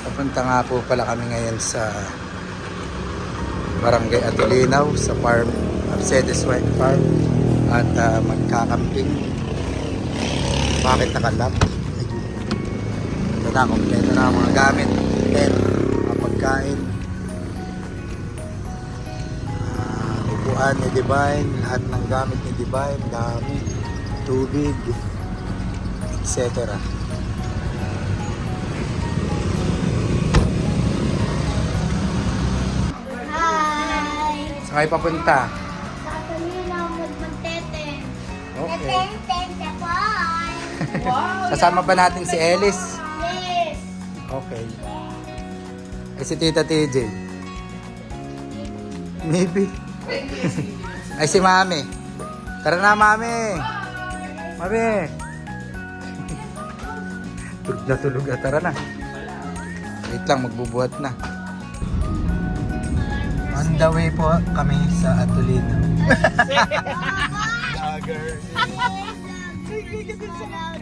Papunta nga po pala kami ngayon sa Barangay Atulinaw sa farm, Mercedes White Farm, at magkakamping. Bakit nakalap? Ito na, kompleto na ang mga gamit, mga pagkain, upuan ni Divine, lahat ng gamit ni Divine, dami, tubig, etc. Saan kayo papunta? Sa Atulinaw, Magmantete. Okay. Wow! Sasama ba natin si Ellis? Yes! Okay. Eh si Tita TJ? Maybe. Ay si Mami. Tara na, Mami. Mami. Tulog na tulog. Tara na. Wait lang, magbubuhat na. On the way po kami sa Atulinaw. Vlogger.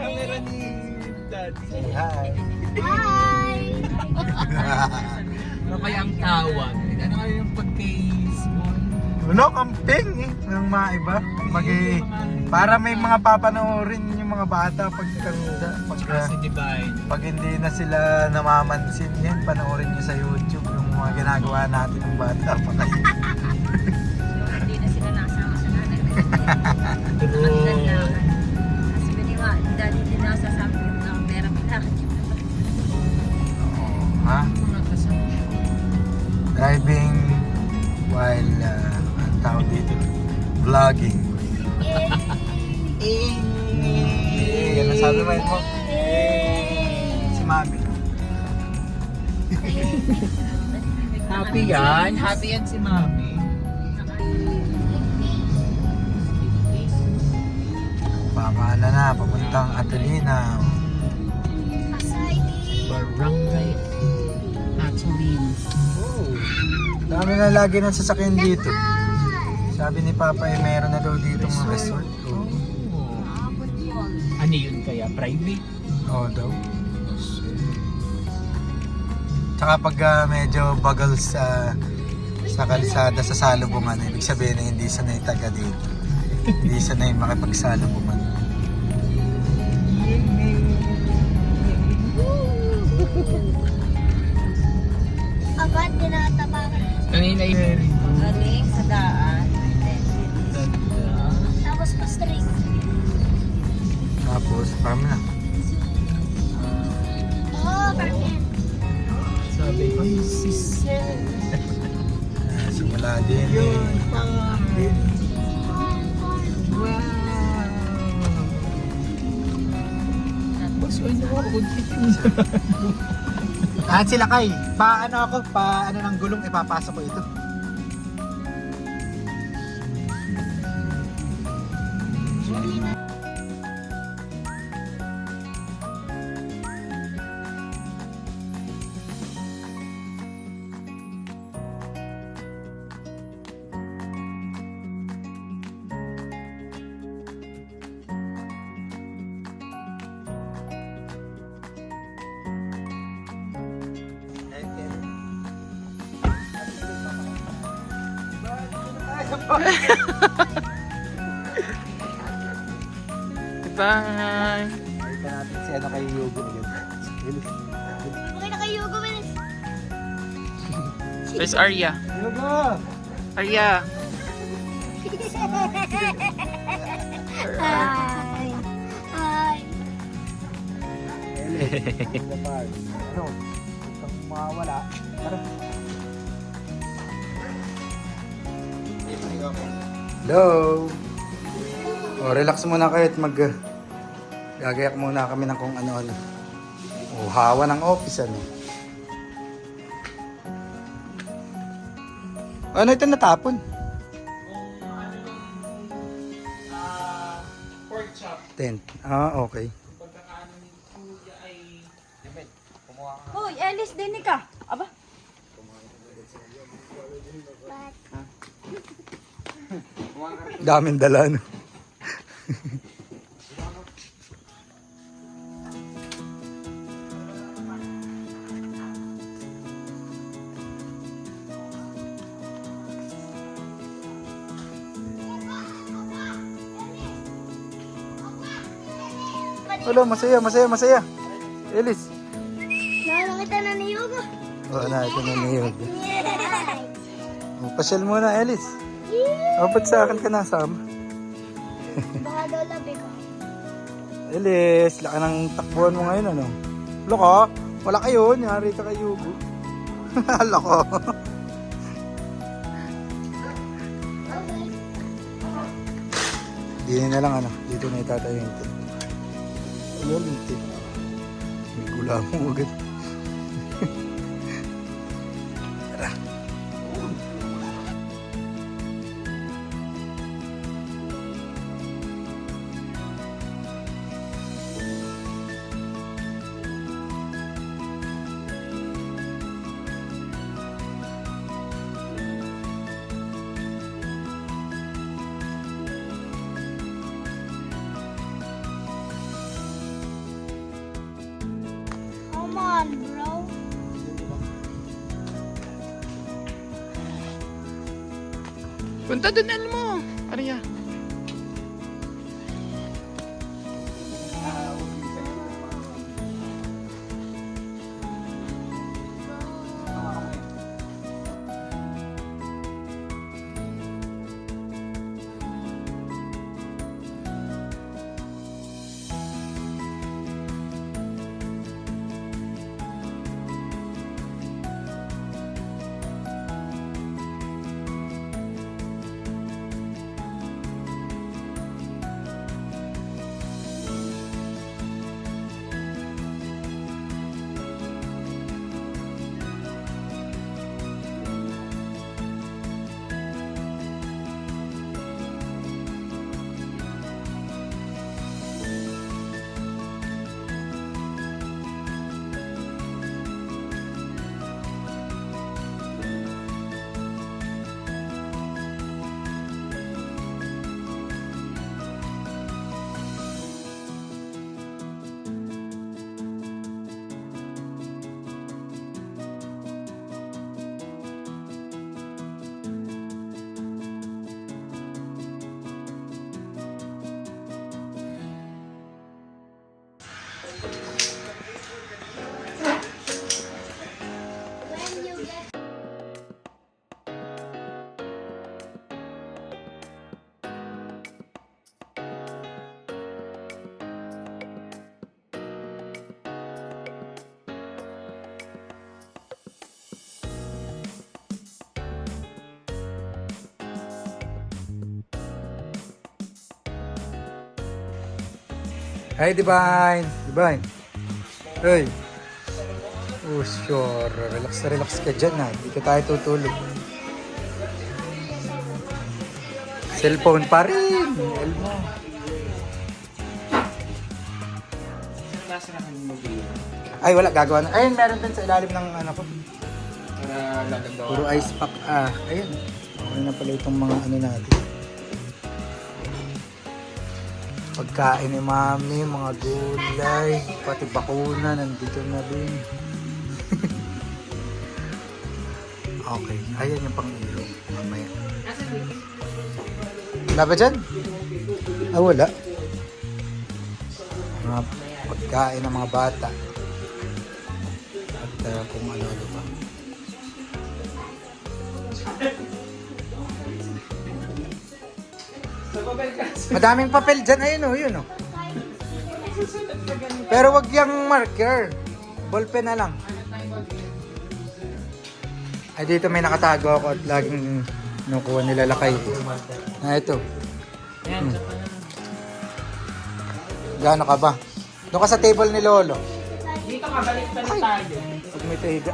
Camera ni Daddy. Say hi. Hi! Ano kaya ang tawag? Ano kaya yung pagka-small? Ano, camping eh. Ng mga iba. Para may mga papanoorin yung mga bata pagkanda. Si Divine. Pag hindi na sila namamansin yan, panoorin nyo sa YouTube yung mga ginagawa natin ng bata pa kayo. Hindi na sila nasama sa nanay. Kasi biniwa, dahil hindi na sasabi na pera pinakit. Ha? Driving while, ang tawag dito, vlogging. Ano sabi mo mo? Si Mami. Happy yan. Happy yan si Mami. Pamana na, papuntang Atulinaw. Barangay Atulinaw. Oh, dami na lagi ng sasakyan dito. Sabi ni Papa ay meron na daw dito ng resort. Oh. Ano yun kaya? Private? Oo daw. Tsaka pag medyo bagal sa kalsada sa salubungan, ibig sabihin na hindi sanay taga dito. Hindi sanay makipagsalubungan. Agad tinatapakan. Kanina yun. Galing sa daan. Tapos pa straight. Tapos, farm na. Oo, parang Sabi ko, si Sel. Simula din eh. Boss, ay nakakod At sila kay, paano ng gulong ipapasok ko ito. Bye! Nakita natin si ano kay Yugo again. Okay na kayo, gumilis. Where's Arya? Yugo! Arya! Hi! Hi! Ano? Huwag kang mawawala. Tara. Hello! O, relax muna kayo at gagayak muna kami ng kung ano-ano. O, hawa ng office ano. Ano ito natapon? Pork chop. Tent. Ah, okay. Pagkakaano ni Kuya ay... Hoy, Ellis, dinig ka. Aba? Daming dala, no? Wala, masaya, masaya, masaya. Elis. Nakakita na ni Yugo. Oo na, ito na niyo. Yay! Pasyal muna, Elis. O, ba't sa akin ka nasama? Baka daw labi ko. Elis, laka ng takbuhan mo ngayon, ano? Loko, wala kayo. Nyari ka kay Yugo. Loko. Okay. Dito na lang, ano? Dito na itatayo yung tent. Ano yung tent? May gula mo agad. Tara. Come on, bro. Punta doon, mo. Ariya. When you get Hi, Divine. Divine. Hey. Oh, sure. Relax na relax ka dyan, ha. Dito tayo tutulog. Cellphone pa rin. Elmo. Nasa na kami mobile. Ay, wala. Gagawa na. Ayun, meron din sa ilalim ng ano ko. Para lalagawa. Puro ice pack. Ah, ayun. Ano na pala itong mga ano natin. Pagkain ni Mami, mga gulay, pati bakuna, nandito na din. Okay, ayan yung pang-ilo. Mamaya. Wala ba dyan? Ah, wala. Mga pagkain ng mga bata. At kung ano-ano pa. Madaming papel dyan. Ayun o, yun o. Pero wag yung marker. Ballpen na lang. Ay, dito may nakatago ako at laging nakuha nila lakay. Ah, ito. Gaano ka ba? Doon ka sa table ni Lolo. Dito ka, balik tayo. Pag may tahiga.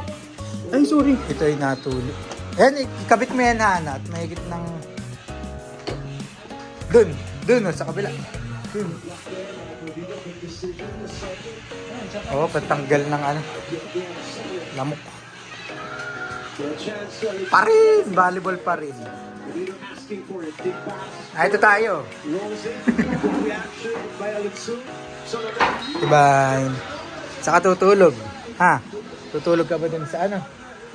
Ay, sorry. Ito ay natulog. Ayan, ikabit mo yan, Hana. At mahigit ng... Doon, sa kabila. Doon. Oo, patanggal ng ano. Lamok. Pa rin! Volleyball pa rin. Ah, ito tayo. Diba? Saka tutulog. Ha? Tutulog ka ba dun sa ano?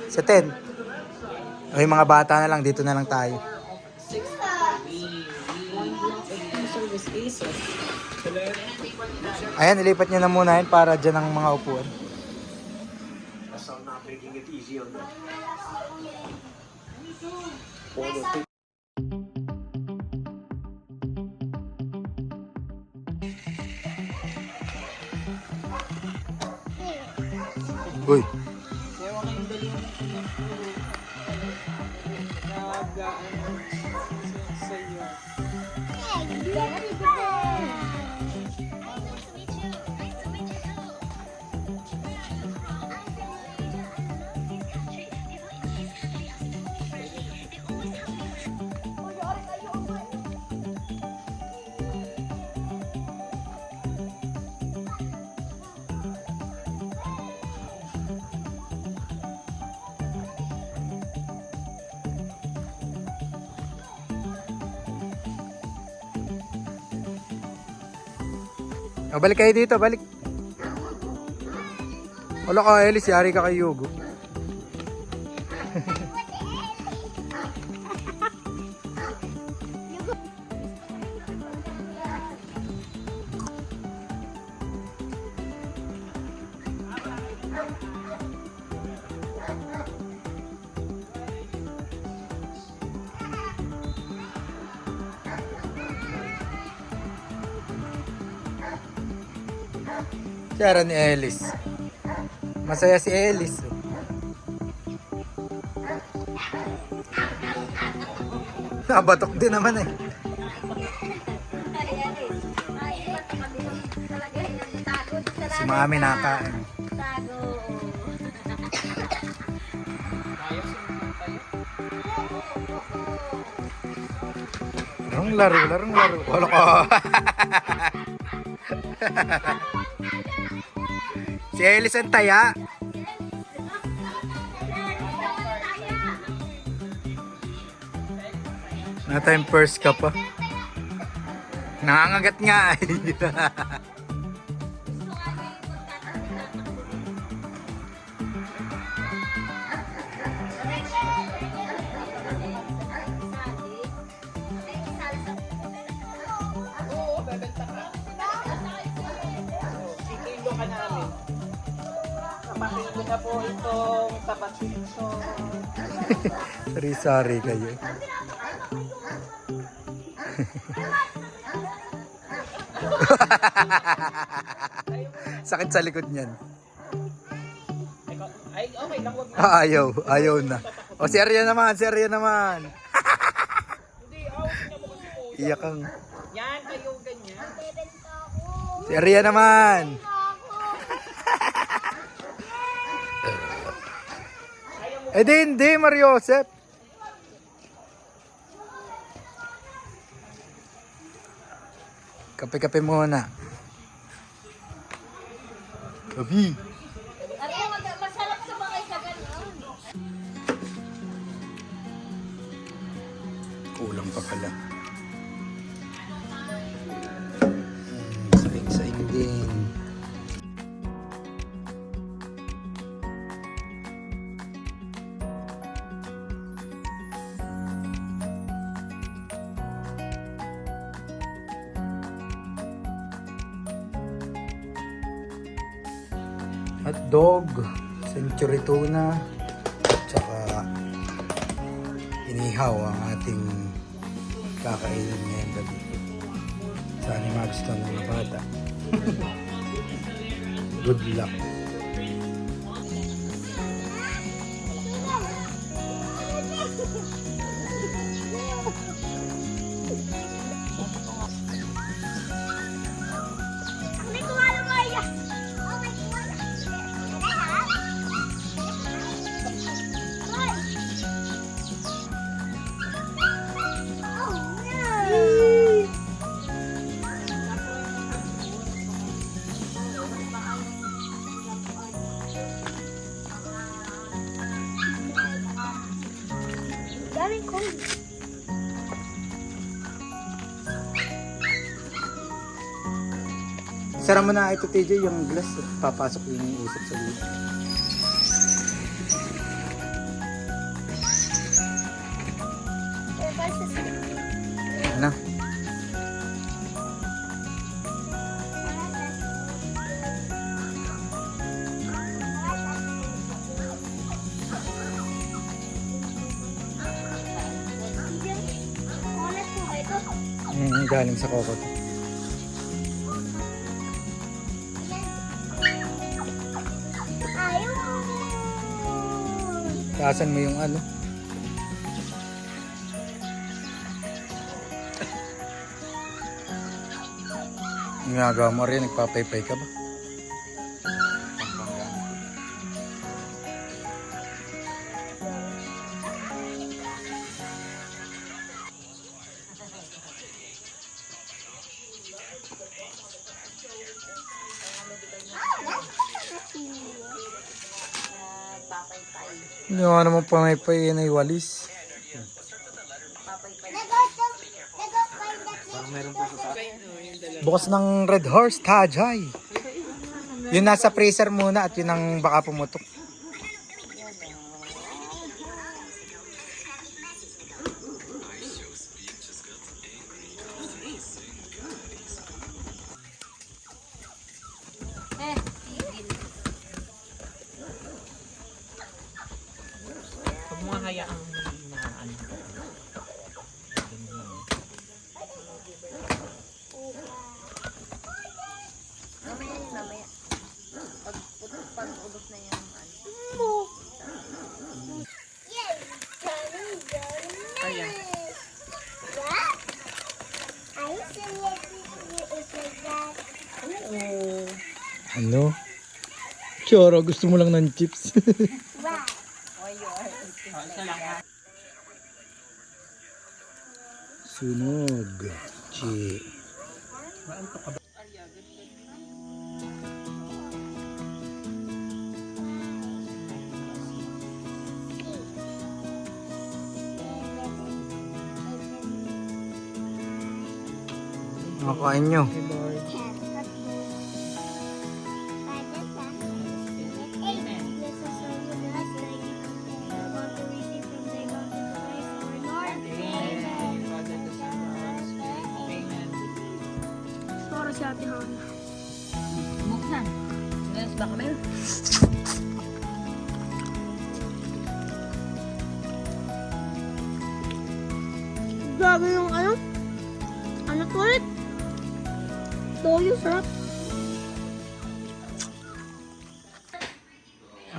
Sa tent? O yung mga bata na lang, dito na lang tayo. Ayan, ilipat niya na muna yun para dyan ang mga upuan. Uy, oh, balik kayo dito, balik. Wala ka, Ellis, yari ka kay Yugo. Siyara ni Ellis. Masaya si Ellis. Nabatok din naman eh. Si Mami nakain. Tago. Larong laro. Wala ko. Si Ellis ang taya. Na time first ka pa. Nangangagat nga eh. Sikilo ka namin. Kapakilo na po itong tapasito. Sorry kayo. Sakit sa likod niyan. Ay, okay lang. Wag na. Ayaw na. O si Arya naman. Hindi, awag na mo kasi po. Iyak kang. Yan, kayo ganyan. Si Arya naman. Hindi, Mario Joseph. Kape-kape muna. Gabi. Masarap sa mga isa ganun. Kulang pa pala. Saing-saing din. Hotdog, century tuna, tsaka inihaw ang ating kakainin ngayong gabi. Sana magustuhan ng mga bata. Good luck. Galing ko. Sara mo na ito, TJ, yung glass. Papasok yung usap sa loob. Na. galing sa Coco. Ayun. Taasan mo yung ano. Yung ginagawa mo rin, nagpapaypay ka ba? Hindi nga naman pamay-pay yan ay walis. Bukas ng Red Horse, Tajay. Yun nasa freezer muna at yun ang baka pumutok. Huwag mo nga hayaang na ano. Mamaya. Pag ubos na yung ano. Kaya. Oo. Ano? Choro, gusto mo lang ng chips. Sunog. Chi. Makain nyo. Para si Ate Hana. Buksan. Yes, baka meron. Grabe yung ano? Ano to ulit? Toyo sarap.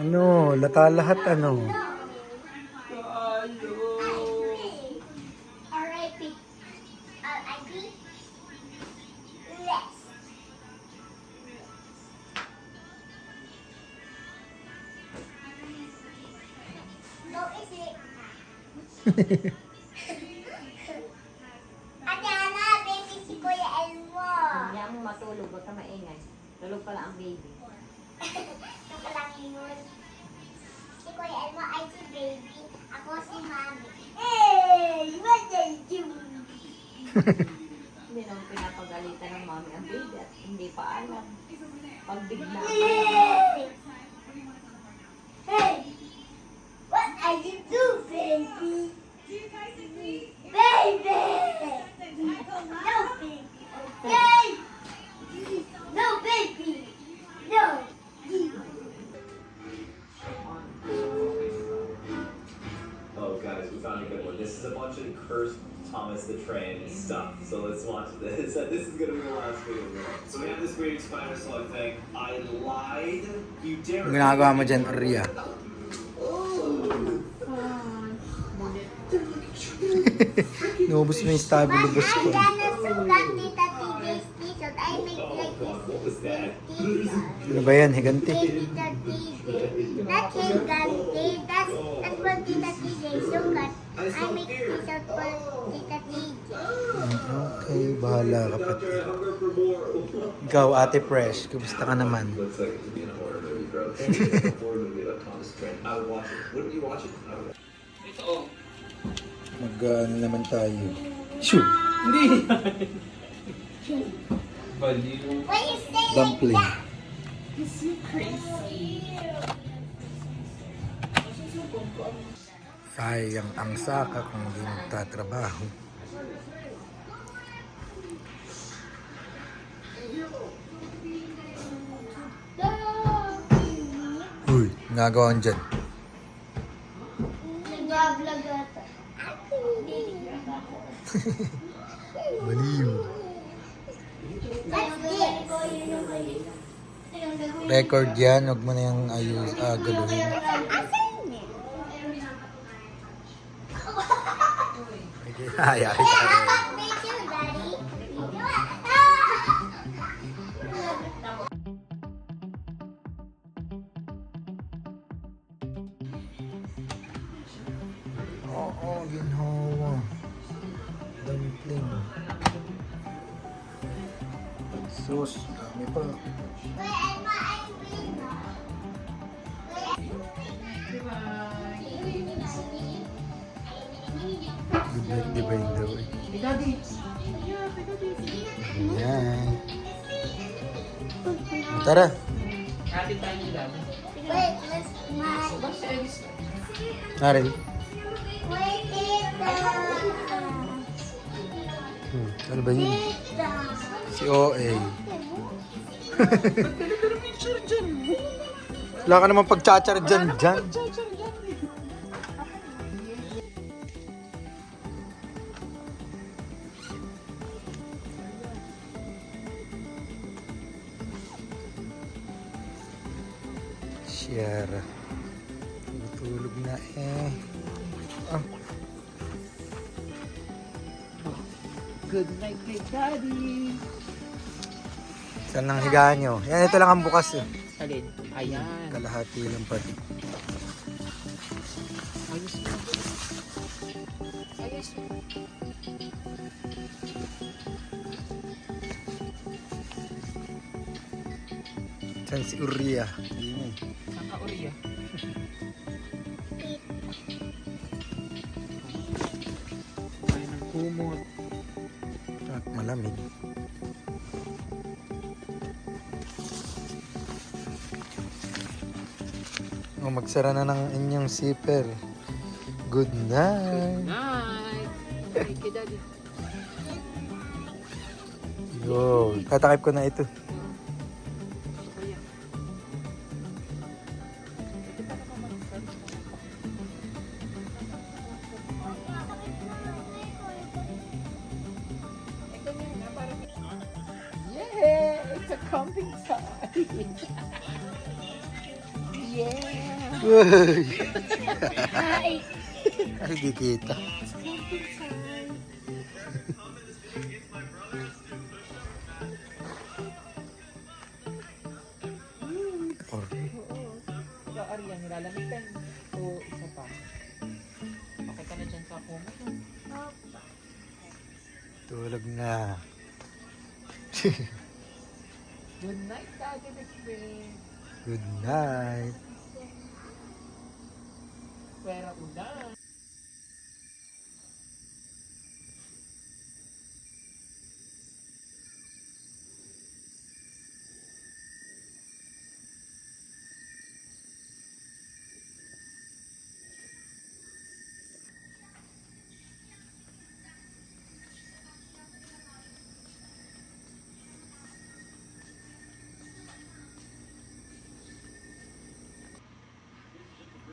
Ano, lata lahat ano. R.I.P. R.I.P. Yes. No, is it? Ate Ana, baby si Kuya Elmo. Hindi mo matulog. Huwag ka maingay. Tulog pala ang baby. Ito pa lang yun. Si Kuya Elmo ay si baby. Ako si mami. Hey! What are you? Hindi naman pinapagalitan ng mami ang baby at hindi pa alam. Pag bigla. Hey! Hey! What are you doing, baby? Baby! No, baby. Okay? No, baby. No. Oh, guys, we found a good one. This is a bunch of cursed Thomas the Train stuff. So let's watch this. This is gonna be the last video. So we have this great spider slug thing. I lied. You dare. Ang ginagawa mo dyan, Ria. Nubos mo yung stabilo-bus ko. I'm gonna sugat Tita TJ's t-shirt. I make like this. What was that? Ano ba yan, higanti? Tita TJ. Not higanti. That's for Tita TJ's sugat. I make t-shirt for Tita TJ. Okay, bahala ka pa. Hunger for more. Ikaw, Ate Fresh, kumusta ka naman? Looks like it could be in a horror movie, bro. A horror movie about Thomas the Train. I would watch it. Wouldn't you watch it? I would. Mag-ano naman tayo. Shoot! When you say Dumpling. Sayang ang saka kung hindi magtatrabaho. Uy, nagawa dyan. nag-vlog ata. Baliw. That's this. Record yan. Huwag mo na yung galuhin. Asan yun? Ay, ay, ay. Picture, Daddy. Oo, ginhawa. Dumpling. Sus, dami pa. Wait, Elma, I'm green, no? Good night, di ba yung daw eh. Hey, Daddy. Ayan. Tara. Happy tayo ni Daddy. Wait, let's my. Basta si Ellis. Nari. Wait, tita. Ano ba yun? Tita. Si OA. Wala ka naman pagchachar dyan. Sierra. Tulog na eh. Ah. Good night kay Daddy. Saan ang higaan nyo? Yan, ito lang ang bukas eh. Alin? Ayan. Kalahati lang pati. Ayos na. Ayos na. Saan si Uria? Naka-uri ah. Ay, ng kumot. At malamig. Oh, magsara na ng inyong zipper. Good night. Night. Thank you, Daddy. Yo, tatakip ko na ito. Kuya. Yeah, it's a camping time. Yeah. Uy! Ay, di kita. Or, Ari yan, nilalamitan. O isa pa. Okay ka na dyan sa kumot. tulog na. Good night, Daddy McFred. Good night. Pwera ulan.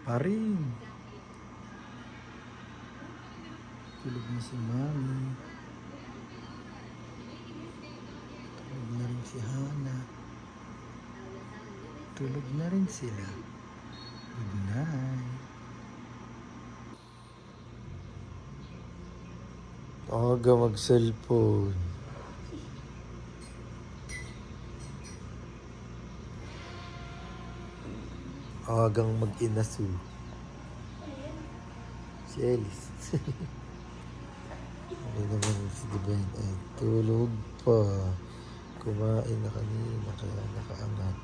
Paring. Tulog na si Mami. Tulog na rin si Hana. Tulog na rin sila. Good night. Aga mag-cellphone. Agang mag-inasu. Si Ellis. Ano naman si Divine ay tulog pa. Kumain na kanina kaya nakaangat.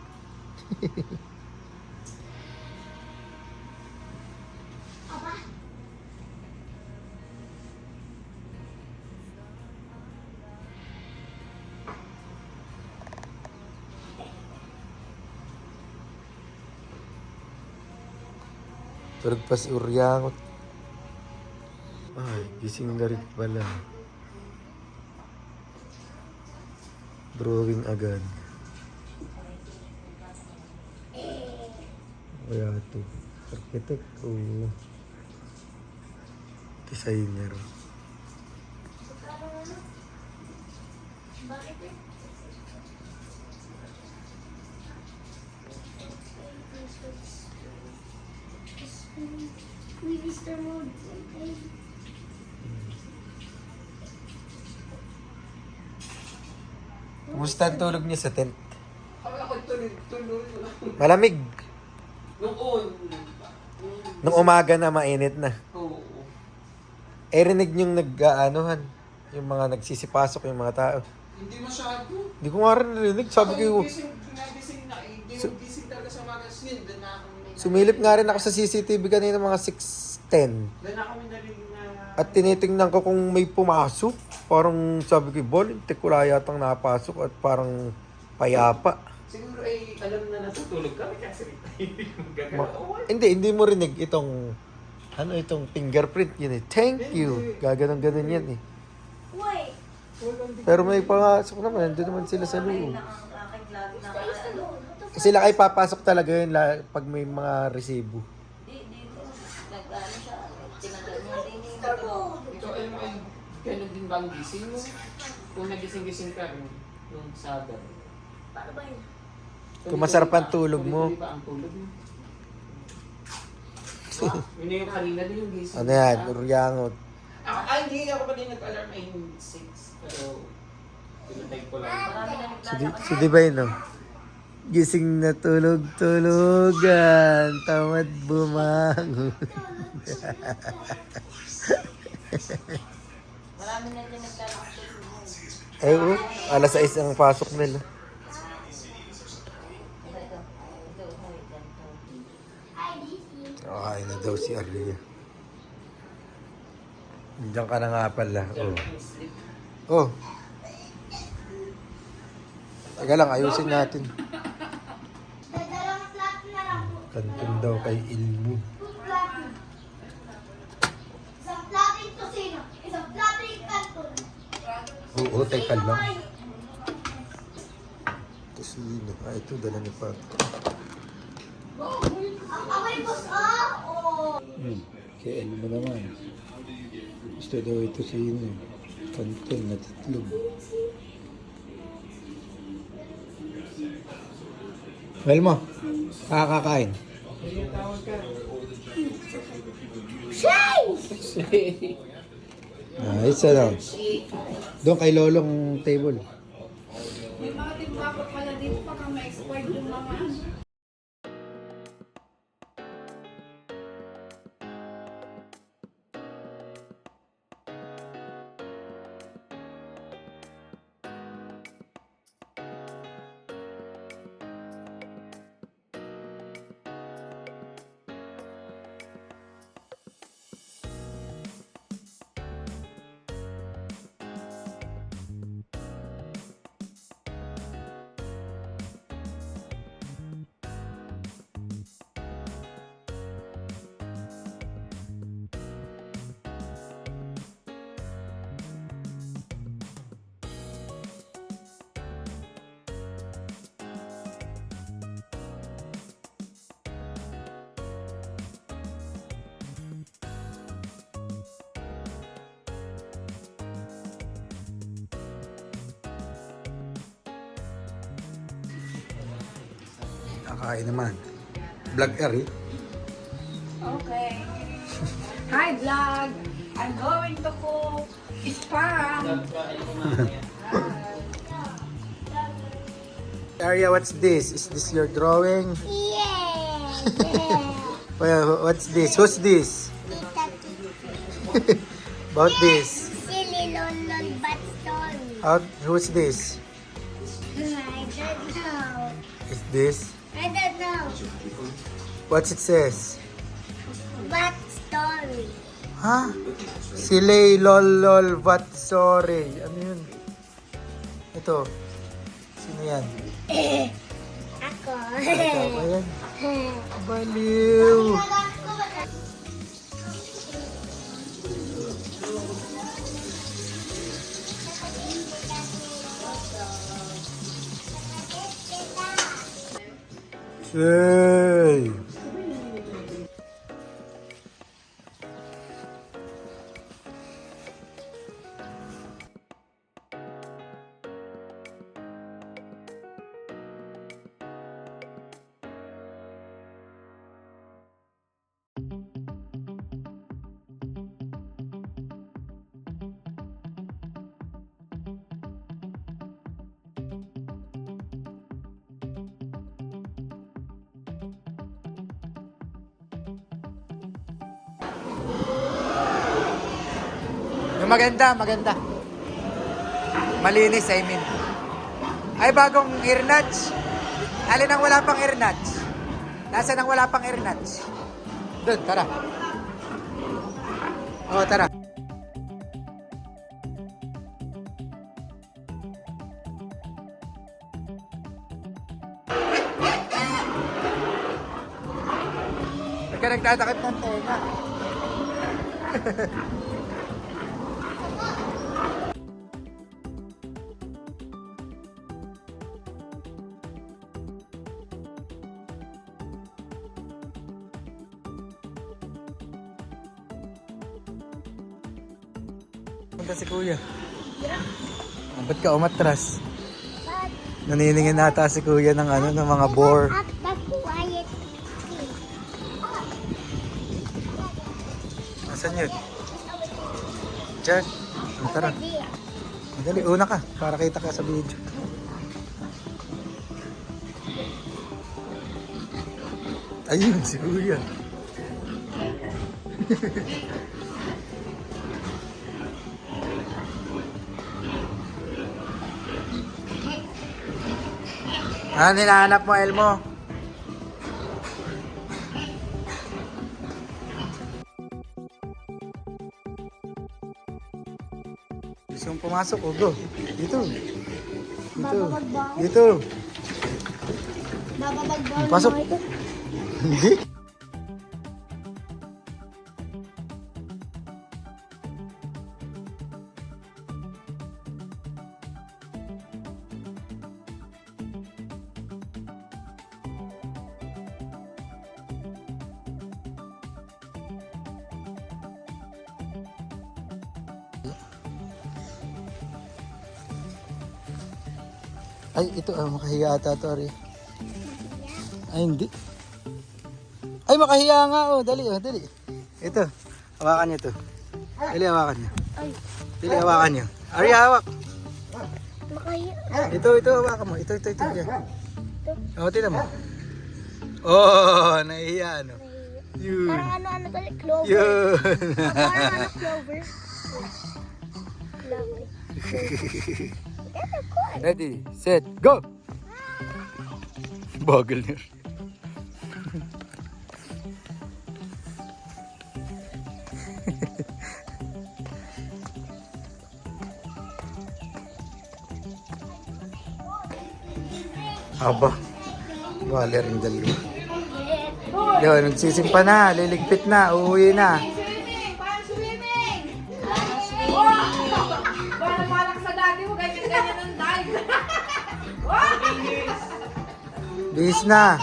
Tulog pa si Uryang. Ay, gising na rin pala. Drawing agad. Kaya ito. Architect o designer. Bakit? Mr. Mode. Kumusta ang tulog niyo sa tent? Ako tuloy. Malamig. Noon. Nung umaga na mainit na. Oo. Eh, rinig niyong nag-aanuhan. Yung mga nagsisipasok yung mga tao. Hindi masyado. Hindi ko nga rin narinig. Sabi ko, Nagising na. Gising talaga sa mga sleep. Doon na kami. sumilip nga rin ako sa CCTV kanina mga 6:10. Doon na kami narinig na. At tinitingnan ko kung may pumasok. Parang sabi ko, volunteer ko yatang napasok at parang payapa. Siguro ay alam na natutulog kami kasi hindi magagalaw. Hindi mo rinig itong, itong fingerprint yun eh. Thank you. Gaganon-ganon yan eh. Wait. Pero may pasok naman, nandun naman sila sa loob. Ang aking vlog na ano. Sila ay papasok talaga yun pag may mga resibo. Dito, nag-ano siya, tinagal niya din yung Ikaw ay ganun din ba ang gising mo? Kung nagising-gising ka nung Sabado. Paano ba yun? Kung masarap ang tulog mo. Tuloy-tuloy ba ang tulog mo? Yun yung kanina din yung gising. Ano yan, uryangot. Hindi ako pa din nag-alarm ay 6. Pero pinatay ko lang. marami na naglalakad. Si Divine, no? Gising na tulog-tulogan, tamad bumangon. Marami na din naglalakad. Eh, alas 6 ang pasok nila. Okay na daw si Arlia. Diyan ka na nga pala. Oh. Teka lang, ayusin natin. Dalawang flat na lang po. Kantun daw kay Ilmu. Flat. Isang flating tosino. Isang flating kanton. Oo, teka lang. Tosino. Ito, dala ni Pat. Ang away boss oh. Kay Ilmu naman. Gusto daw ito sa inyo. Kanton na titlog. Elmo, kakakain. Nice, ano? Doon kay Lolong table. May mga timbako pala dito baka ma-expired yung mga ano. Kakain naman. Vlog Eri. Okay. Hi vlog! I'm going to cook spam. Aria, what's this? Is this your drawing? Yeah. Well, what's this? Who's this? About this? Silly London Bat Story. Who's this? I don't know. Is this? I don't know. What's it says? Bat Story. Ha? Silay lol what sorry. Ano yun? Ito. Sino yan? Ako. Ito ba yan? Baliw. Hey! Yung maganda, maganda. Malinis, I mean. Ay, bagong ear nuts. Alin ang wala pang ear nuts? Nasaan ang wala pang ear nuts? Doon, tara. Oo, tara. Ba't ka nagtatakip ng tenga? Punta si Kuya. Ba't ka umatras? But, Naniningin nata si Kuya ng ano, ng mga boar. act that quiet. Nasaan yun? Diyan. Tara. Madali, una ka. Para kita ka sa video. Ayun, si Kuya. Ano hinahanap mo, Elmo? Gusto mong pumasok o go? Dito. Dito. Dito. Bababagbawal Pasok. mo ito. Hindi. Ay, ito makahiya ata ito, Ari. Ay, hindi. Ay, makahiya nga, dali, dali. Ito, hawakan niyo ito. Dali, hawakan niyo. Dali, hawakan niyo. Ari, hawak. Makahiya. Ito, hawakan mo. Ito. Yan. O, tignan mo. Oh, nahihiya, ano. Yun. Parang ano tali, clover. Yun. Parang ano, clover. Clover. Ready, set, go! Bagal niya. Aba, wala rin dalawa. Yun, nagsisimpa na, liligpit na, uuwi na. Swimming! Parang swimming! Parang sa dati mo, ganyan-ganyan ang dive. Bis na.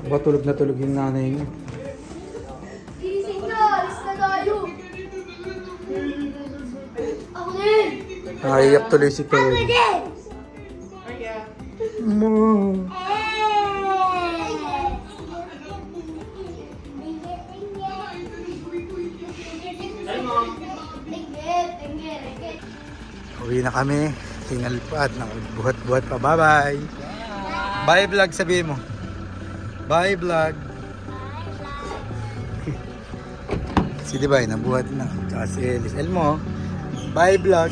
Ba, tulog na tulog yung nanay niyo. Gising na, alis na tayo. Ako din. Naiyak tuloy si Ako Kuya. din. Mo. Uwi na kami. Tingalpad ng buhat-buhat pa. Bye-bye. Bye vlog, sabihin mo. Bye vlog. Si Dibay, nabuhat na. Tsaka si Elis. Elmo, bye vlog.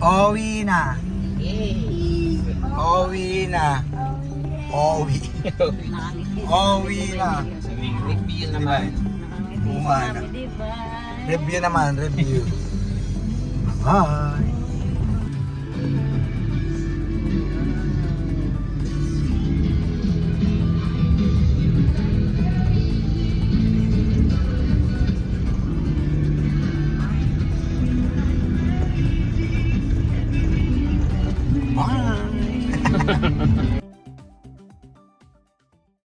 Owi na. Owi na. Owi. Owi na. Review Dibay. Umana. Review naman, review. Bye.